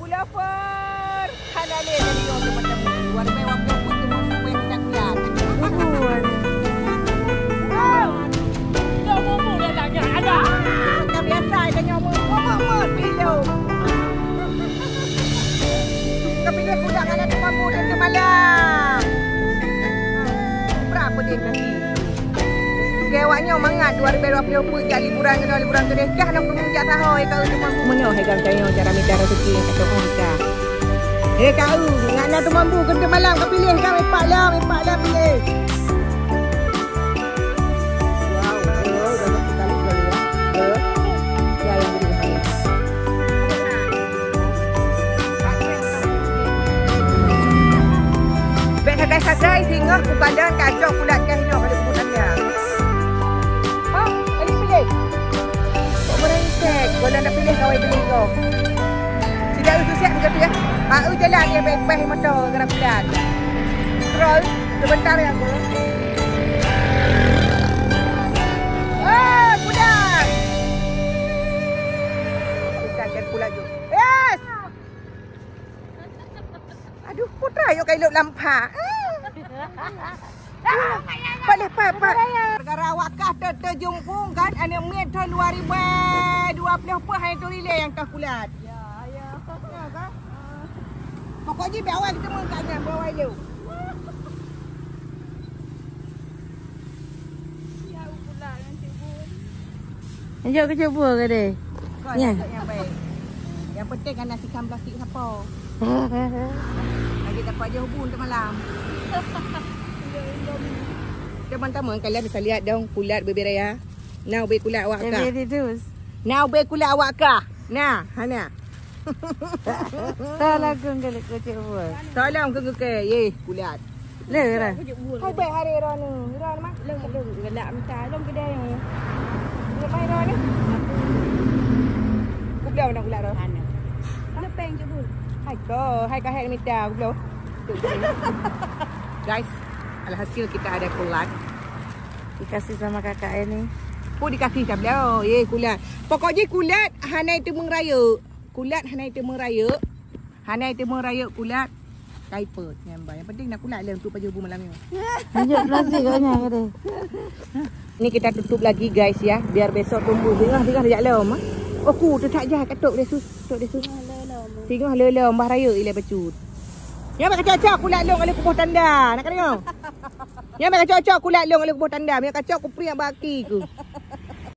pula per. Hanale jadi orang macam luar mewah pun temu yang tak lihat. Nyamu dah tanya ada. Macam biasa ada nyamu. Momot pilih. Kepilih kuda kan ada mampu dan malam. Berapa dia kasih? Gewaknya mangat 2020 jak liburan ke dekah nak pengunjat sahoi kau tu mampu meno hai kau tanya cara minta rezeki yang kata orang kita. Kau ngana tu mampu kerja malam kau pilih kau empat lah pilih. Wow, dah nak sekali kali ya. Ya yang beri saya. Bet sagai singgah ku pandang kacau kulat kahnya kalau kebutan dia. Kalau nak pilih kau pilih kau. Tidak usah siap juga tu ya. Aku jalan dia baik-baik motor gerak bulan. Scroll sebentar ya aku. Budak. Bukan kan pula ju. Yes. Aduh, putra yo kailok lampah. Boleh pak. Negara wakah terjumpung kan anak mit 2020 hari tu relay yang kalkulat. Ya kan? Pokoknya biar awal kita mengkanya bawa lu. Ya pula nanti pun. Ajak ke cuba ke deh? Ya. Yang baik. Yang penting kan nasikan plastik siapa. Lagi dapat je hubung untuk malam. Teman-teman kalian bisa lihat dong kulat berbiraya. Now be kulat awak kah? Now be kulat awak kah? Nah, hana. Salah kau kalau kau cuba. Salam ke ye kulat. Le lah. Hai baik hari rani. Rani mak. Le gelak minta long kedai yang. Lepas rani. Kulat mana kulat ro? Hana. Ana peng cuba. Hai ka minta kulat. Guys, alhasil kita ada kulat. Dikasih sama kakak ini. Oh dikasih dah beliau. Kulat. Pokoknya kulat hanai temung raya. Kulat hanai temung raya. Hanai temung raya kulat. Diaper nyambang. Yang penting nak kulat lah untuk baju malam ni. Tunjuk plastik katnya ke deh. Ni kita tutup lagi guys ya. Biar besok tumbuh. Tengah sekejap lama. Oh ku tu tak jah katuk dia sus. Tengah lelom bah raya ilai becut. Yang nak kacau kulat long oleh kubuh tanda. Nak kena? Yang nak kacau kulat long oleh kubuh tanda. Yang kacau ku priak baki ku.